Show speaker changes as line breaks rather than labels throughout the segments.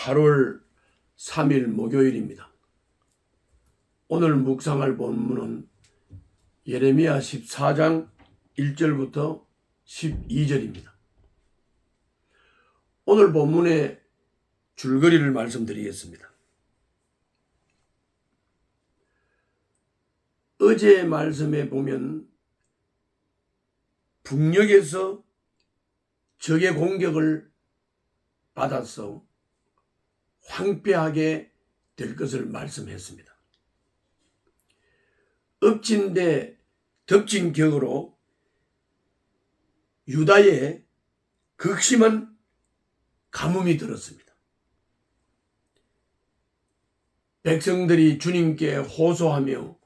8월 3일 목요일입니다. 오늘 묵상할 본문은 예레미야 14장 1절부터 12절입니다. 오늘 본문의 줄거리를 말씀드리겠습니다. 어제 말씀에 보면 북녘에서 적의 공격을 받아서 황폐하게 될 것을 말씀했습니다. 엎친 데 덮친 격으로 유다에 극심한 가뭄이 들었습니다. 백성들이 주님께 호소하며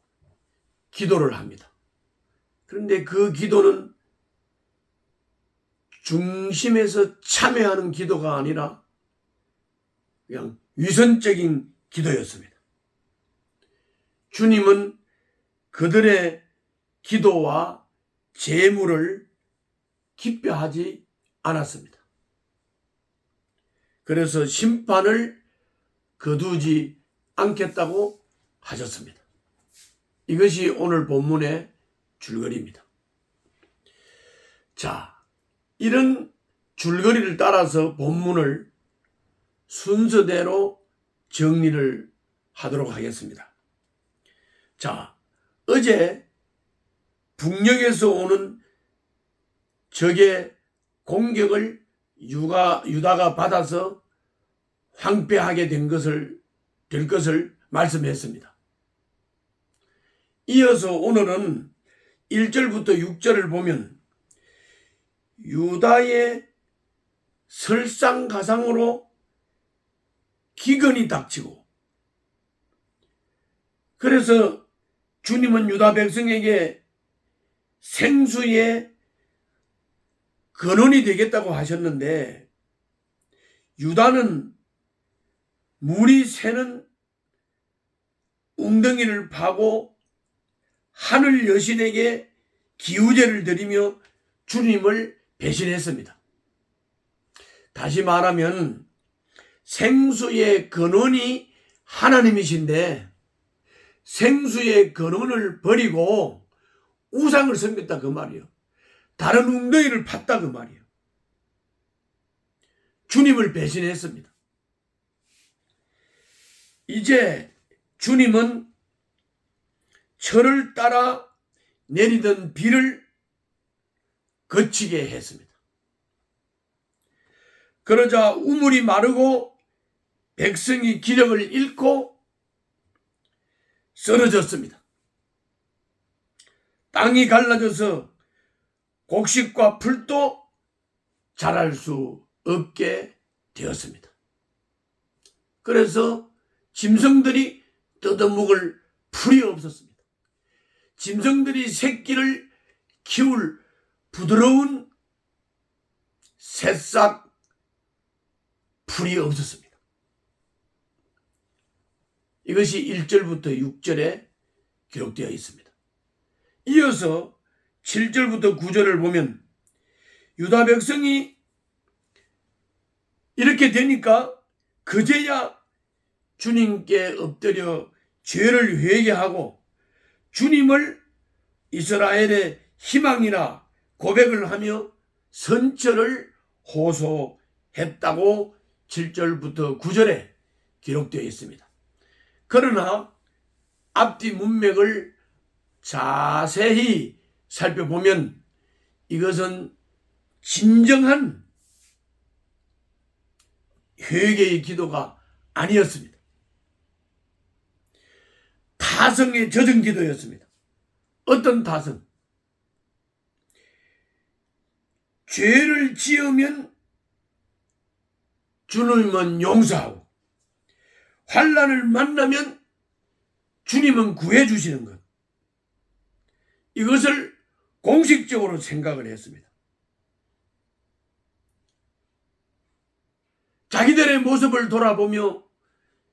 기도를 합니다. 그런데 그 기도는 중심에서 참여하는 기도가 아니라 그냥 위선적인 기도였습니다. 주님은 그들의 기도와 제물을 기뻐하지 않았습니다. 그래서 심판을 거두지 않겠다고 하셨습니다. 이것이 오늘 본문의 줄거리입니다. 자, 이런 줄거리를 따라서 본문을 순서대로 정리를 하도록 하겠습니다. 자, 어제 북녘에서 오는 적의 공격을 유다가 받아서 황폐하게 될 것을 말씀했습니다. 이어서 오늘은 1절부터 6절을 보면 유다의 설상가상으로 기근이 닥치고, 그래서 주님은 유다 백성에게 생수의 근원이 되겠다고 하셨는데, 유다는 물이 새는 웅덩이를 파고 하늘 여신에게 기우제를 드리며 주님을 배신했습니다. 다시 말하면 생수의 근원이 하나님이신데 생수의 근원을 버리고 우상을 섬겼다 그 말이에요. 다른 웅덩이를 팠다 그 말이에요. 주님을 배신했습니다. 이제 주님은 철을 따라 내리던 비를 그치게 했습니다. 그러자 우물이 마르고 백성이 기력을 잃고 쓰러졌습니다. 땅이 갈라져서 곡식과 풀도 자랄 수 없게 되었습니다. 그래서 짐승들이 뜯어먹을 풀이 없었습니다. 짐승들이 새끼를 키울 부드러운 새싹 풀이 없었습니다. 이것이 1절부터 6절에 기록되어 있습니다. 이어서 7절부터 9절을 보면 유다 백성이 이렇게 되니까 그제야 주님께 엎드려 죄를 회개하고 주님을 이스라엘의 희망이라 고백을 하며 선처를 호소했다고 7절부터 9절에 기록되어 있습니다. 그러나 앞뒤 문맥을 자세히 살펴보면 이것은 진정한 회개의 기도가 아니었습니다. 타성에 젖은 기도였습니다. 어떤 타성? 죄를 지으면 주님은 용서하고 환난을 만나면 주님은 구해 주시는 것, 이것을 공식적으로 생각을 했습니다. 자기들의 모습을 돌아보며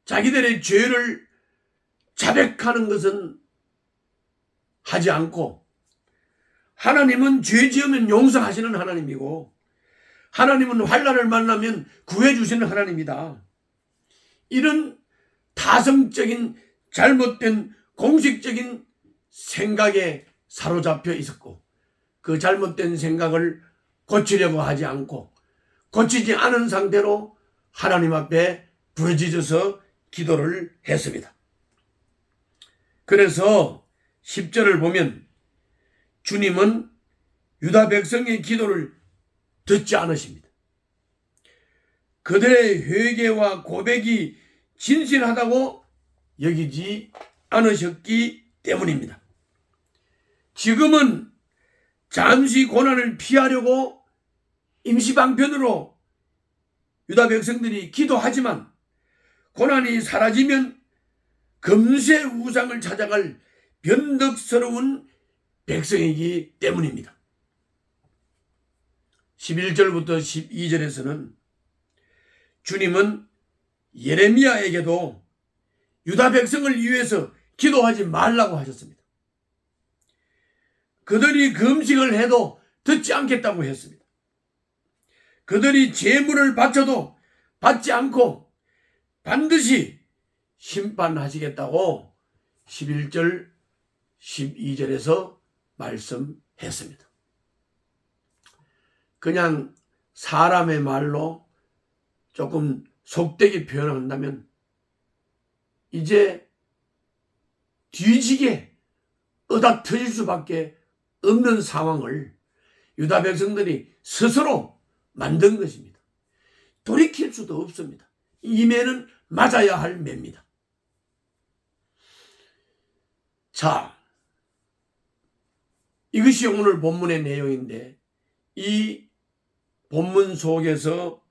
자기들의 죄를 자백하는 것은 하지 않고, 하나님은 죄 지으면 용서하시는 하나님이고 하나님은 환난을 만나면 구해 주시는 하나님이다. 이런 타성적인 잘못된 공식적인 생각에 사로잡혀 있었고, 그 잘못된 생각을 고치려고 하지 않고 고치지 않은 상태로 하나님 앞에 부르짖어서 기도를 했습니다. 그래서 10절을 보면 주님은 유다 백성의 기도를 듣지 않으십니다. 그들의 회개와 고백이 진실하다고 여기지 않으셨기 때문입니다. 지금은 잠시 고난을 피하려고 임시방편으로 유다 백성들이 기도하지만 고난이 사라지면 금세 우상을 찾아갈 변덕스러운 백성이기 때문입니다. 11절부터 12절에서는 주님은 예레미야에게도 유다 백성을 위해서 기도하지 말라고 하셨습니다. 그들이 금식을 해도 듣지 않겠다고 했습니다. 그들이 제물을 바쳐도 받지 않고 반드시 심판하시겠다고 11절 12절에서 말씀했습니다. 그냥 사람의 말로 조금 속되게 표현한다면 이제 뒤지게 얻어터질 수밖에 없는 상황을 유다 백성들이 스스로 만든 것입니다. 돌이킬 수도 없습니다. 이 매는 맞아야 할 매입니다. 자, 이것이 오늘 본문의 내용인데 이 본문 속에서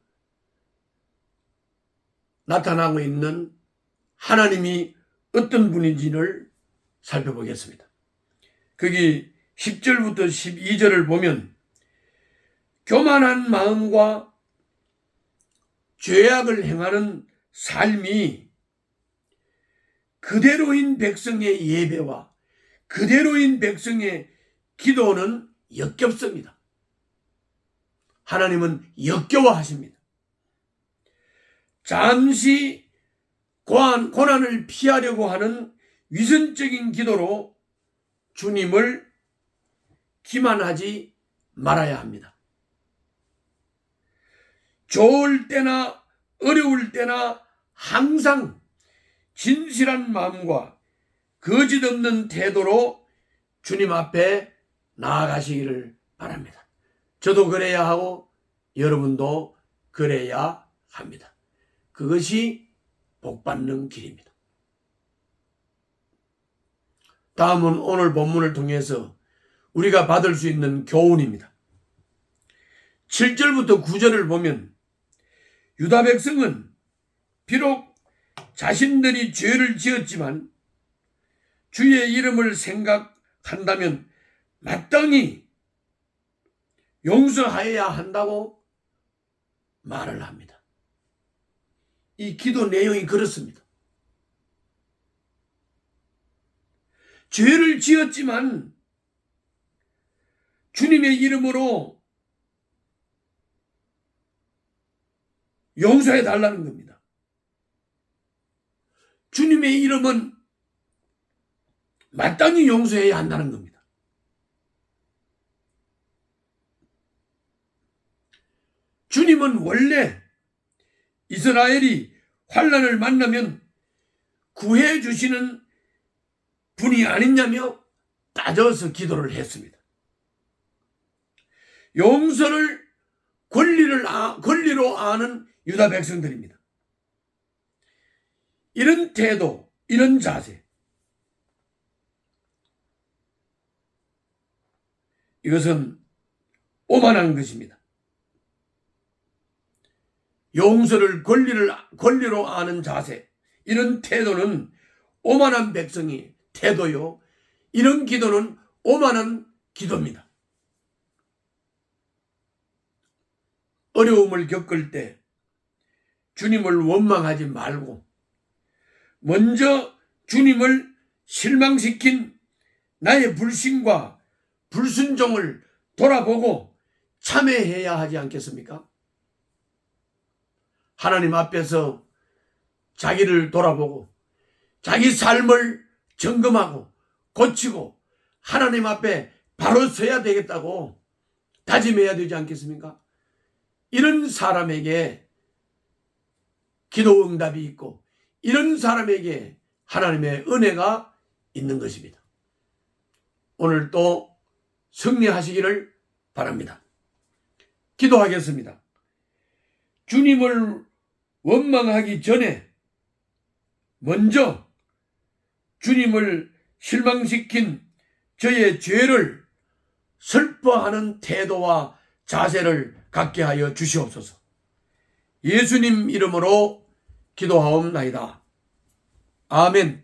나타나고 있는 하나님이 어떤 분인지를 살펴보겠습니다. 거기 10절부터 12절을 보면 교만한 마음과 죄악을 행하는 삶이 그대로인 백성의 예배와 그대로인 백성의 기도는 역겹습니다. 하나님은 역겨워하십니다. 잠시 고난을 피하려고 하는 위선적인 기도로 주님을 기만하지 말아야 합니다. 좋을 때나 어려울 때나 항상 진실한 마음과 거짓 없는 태도로 주님 앞에 나아가시기를 바랍니다. 저도 그래야 하고 여러분도 그래야 합니다. 그것이 복받는 길입니다. 다음은 오늘 본문을 통해서 우리가 받을 수 있는 교훈입니다. 7절부터 9절을 보면 유다 백성은 비록 자신들이 죄를 지었지만 주의 이름을 생각한다면 마땅히 용서하여야 한다고 말을 합니다. 이 기도 내용이 그렇습니다. 죄를 지었지만 주님의 이름으로 용서해 달라는 겁니다. 주님의 이름은 마땅히 용서해야 한다는 겁니다. 주님은 원래 이스라엘이 환난을 만나면 구해 주시는 분이 아니냐며 따져서 기도를 했습니다. 용서를 권리로 아는 유다 백성들입니다. 이런 태도, 이런 자세, 이것은 오만한 것입니다. 용서를 권리로 아는 자세, 이런 태도는 오만한 백성이 태도요. 이런 기도는 오만한 기도입니다. 어려움을 겪을 때 주님을 원망하지 말고 먼저 주님을 실망시킨 나의 불신과 불순종을 돌아보고 참회해야 하지 않겠습니까? 하나님 앞에서 자기를 돌아보고 자기 삶을 점검하고 고치고 하나님 앞에 바로 서야 되겠다고 다짐해야 되지 않겠습니까? 이런 사람에게 기도 응답이 있고 이런 사람에게 하나님의 은혜가 있는 것입니다. 오늘 또 승리하시기를 바랍니다. 기도하겠습니다. 주님을 원망하기 전에 먼저 주님을 실망시킨 저의 죄를 슬퍼하는 태도와 자세를 갖게 하여 주시옵소서. 예수님 이름으로 기도하옵나이다. 아멘.